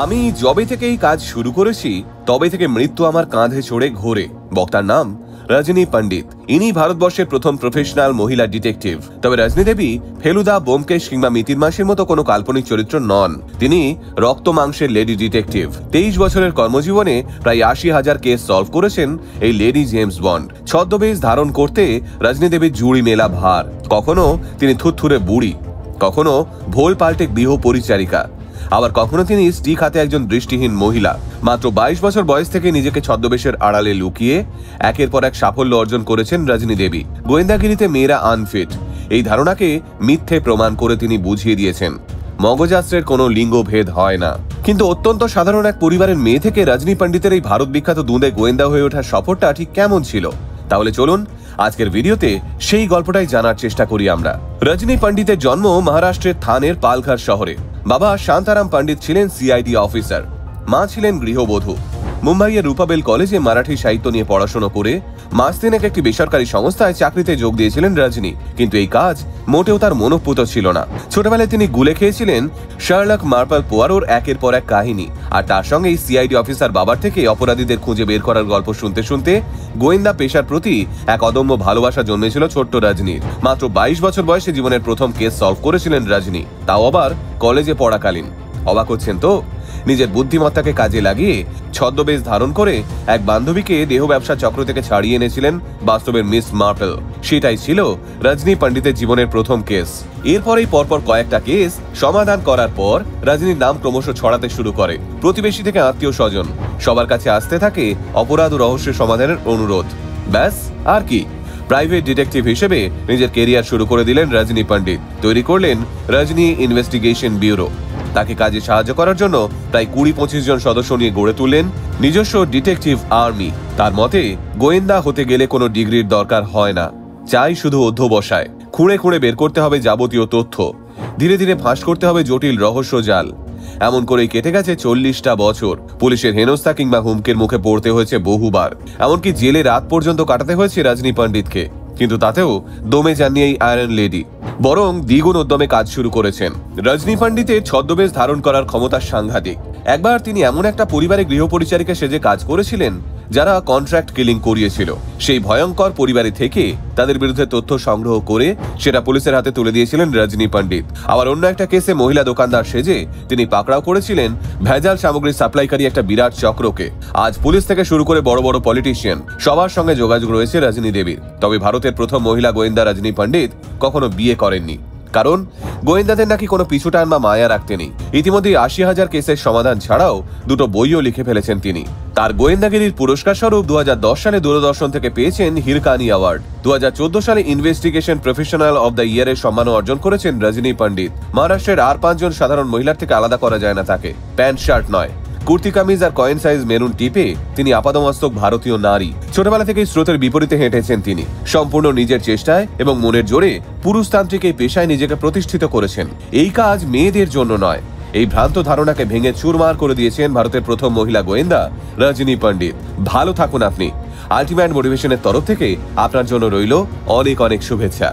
আমি যবে থেকে এই কাজ শুরু করেছি তবে থেকে মৃত্যু আমার কাঁধে চড়ে ঘোরে। বক্তার নাম রজনী পণ্ডিত। ইনি ভারতবর্ষের প্রথম প্রফেশনাল মহিলা ডিটেকটিভ। তবে রজনী দেবী ফেলুদা, ব্যোমকেশ কিংবা মিতির মাসির মতো কোনো কাল্পনিক চরিত্র নন। তিনি রক্ত মাংসের লেডি ডিটেকটিভ। 23 বছরের কর্মজীবনে প্রায় 80,000 কেস সলভ করেছেন এই লেডি জেমস বন্ড। ছদ্মবেশ ধারণ করতে রজনী দেবীর জুড়ি মেলা ভার। কখনো তিনি থুরথুরে বুড়ি, কখনো ভোল পাল্টে গৃহ পরিচারিকা, আবার কখনো তিনি স্টিক হাতে একজন দৃষ্টিহীন মহিলা। মাত্র 22 বছর বয়স থেকে নিজেকে ছদ্মবেশের আড়ালে লুকিয়ে একের পর এক সাফল্য অর্জন করেছেন রজনী দেবী। গোয়েন্দাগিরিতে মেয়েরা আনফিট, এই ধারণাকে মিথ্যে প্রমাণ করে তিনি বুঝিয়ে দিয়েছেন মগজাস্ত্রের কোনো লিঙ্গ ভেদ হয় না। কিন্তু অত্যন্ত সাধারণ এক পরিবারের মেয়ে থেকে রজনী পণ্ডিতের এই ভারত বিখ্যাত দুঁদে গোয়েন্দা হয়ে ওঠার সফরটা ঠিক কেমন ছিল, তাহলে চলুন আজকের ভিডিওতে সেই গল্পটাই জানার চেষ্টা করি আমরা। রজনী পণ্ডিতের জন্ম মহারাষ্ট্রের থানের পালঘর শহরে। বাবা শান্তারাম পণ্ডিত ছিলেন সিআইডি অফিসার, মা ছিলেন গৃহবধূ। মুম্বাইয়ের রূপাবেল কলেজে মারাঠি সাহিত্য নিয়ে পড়াশোনা করে মাস তিনেক একটি বেসরকারি সংস্থায় চাকরিতে যোগ দিয়েছিলেন রজনী। কিন্তু এই কাজ মোটেও তার মনোপুত ছিল না। ছোটবেলায় তিনি গুলে খেয়েছিলেন শার্লক মার্পল পোয়ারোর একের পর এক কাহিনী, আর তার সঙ্গে এই সিআইডি অফিসার বাবার থেকে অপরাধীদের খুঁজে বের করার গল্প শুনতে শুনতে গোয়েন্দা পেশার প্রতি এক অদম্য ভালোবাসা জন্মেছিল ছোট্ট রজনীর। মাত্র 22 বছর বয়সে জীবনের প্রথম কেস সলভ করেছিলেন রজনী, তাও আবার কলেজে পড়াকালীন। অবাক হচ্ছেন তো? নিজের বুদ্ধিমত্তাকে কাজে লাগিয়ে ছদ্মবেশ ধারণ করে এক বান্ধবীকে দেহ ব্যবসা চক্র থেকে ছাড়িয়ে এনেছিলেন বাস্তবের মিস মার্পল। সেটাই ছিল রজনী পণ্ডিতের জীবনের প্রথম কেস। এরপরেই পরপর কয়েকটা কেস সমাধান করার পর রজনীর নাম ক্রমশ ছড়াতে শুরু করে। প্রতিবেশী থেকে আত্মীয় স্বজন সবার কাছে আসতে থাকে অপরাধ ও রহস্যের সমাধানের অনুরোধ। ব্যাস, আর কি? প্রাইভেট ডিটেকটিভ হিসেবে নিজের কেরিয়ার শুরু করে দিলেন রজনী পণ্ডিত। তৈরি করলেন রজনী ইনভেস্টিগেশন ব্যুরো। তাকে কাজে সাহায্য করার জন্য প্রায় 20-25 জন সদস্য নিয়ে গড়ে তুললেন নিজস্ব ডিটেকটিভ আর্মি। তার মতে গোয়েন্দা হতে গেলে কোনো ডিগ্রির দরকার হয় না, চাই শুধু অধ্যবসায়। খুঁড়ে খুঁড়ে বের করতে হবে যাবতীয় তথ্য, ধীরে ধীরে ফাঁস করতে হবে জটিল রহস্য জাল। এমন করেই কেটে গেছে 40টা বছর। পুলিশের হেনস্থা কিংবা হুমকির মুখে পড়তে হয়েছে বহুবার, এমনকি জেলে রাত পর্যন্ত কাটাতে হয়েছে রজনী পণ্ডিতকে। কিন্তু তাতেও দমে যাননি এই আয়রন লেডি, বরং দ্বিগুণ উদ্যমে কাজ শুরু করেছেন। রজনী পণ্ডিতের ছদ্মবেশ ধারণ করার ক্ষমতা সাংঘাতিক। একবার তিনি এমন একটা পরিবারে গৃহপরিচারিকা সেজে কাজ করেছিলেন যারা কন্ট্রাক্ট কিলিং করিয়েছিল। সেই ভয়ঙ্কর পরিবারে থেকে তাদের বিরুদ্ধে তথ্য সংগ্রহ করে সেটা পুলিশের হাতে তুলে দিয়েছিলেন রজনী পণ্ডিত। আবার অন্য একটা কেসে মহিলা দোকানদার সেজে তিনি পাকড়াও করেছিলেন ভেজাল সামগ্রী সাপ্লাইকারী একটা বিরাট চক্রকে। আজ পুলিশ থেকে শুরু করে বড় বড় পলিটিশিয়ান সবার সঙ্গে যোগাযোগ রয়েছে রজনী দেবীর। তবে ভারতের প্রথম মহিলা গোয়েন্দা রজনী পণ্ডিত কখনো বিয়ে করেননি, কারণ গোয়েন্দাদের নাকি কোনো পিছুটান বা মায়া রাখতে নেই। ইতিমধ্যে 80,000 কেসের সমাধান ছাড়াও 2টো বইও লিখে ফেলেছেন তিনি। তার গোয়েন্দাগিরির পুরস্কার স্বরূপ 2010 সালে দূরদর্শন থেকে পেয়েছেন হিরকানি অ্যাওয়ার্ড। 2014 সালে ইনভেস্টিগেশন প্রফেশনাল অব দ্য ইয়ারের সম্মানও অর্জন করেছেন রজনী পণ্ডিত। মহারাষ্ট্রের আর 5 জন সাধারণ মহিলার থেকে আলাদা করা যায় না তাকে। প্যান্ট শার্ট নয়, কুর্তি কামিজ আর কয়েন সাইজ মেরুন টিপে তিনি আপাদমস্তক ভারতীয় নারী। ছোটবেলা থেকেই স্রোতের বিপরীতে হেঁটেছেন তিনি। সম্পূর্ণ নিজের চেষ্টায় এবং মনের জোরে পুরুষতান্ত্রিক এই পেশায় নিজেকে প্রতিষ্ঠিত করেছেন। এই কাজ মেয়েদের জন্য নয়, এই ভ্রান্ত ধারণাকে ভেঙে চুরমার করে দিয়েছেন ভারতের প্রথম মহিলা গোয়েন্দা রজনী পণ্ডিত। ভালো থাকুন আপনি। আলটিমেট মোটিভেশনের তরফ থেকে আপনার জন্য রইল অনেক অনেক শুভেচ্ছা।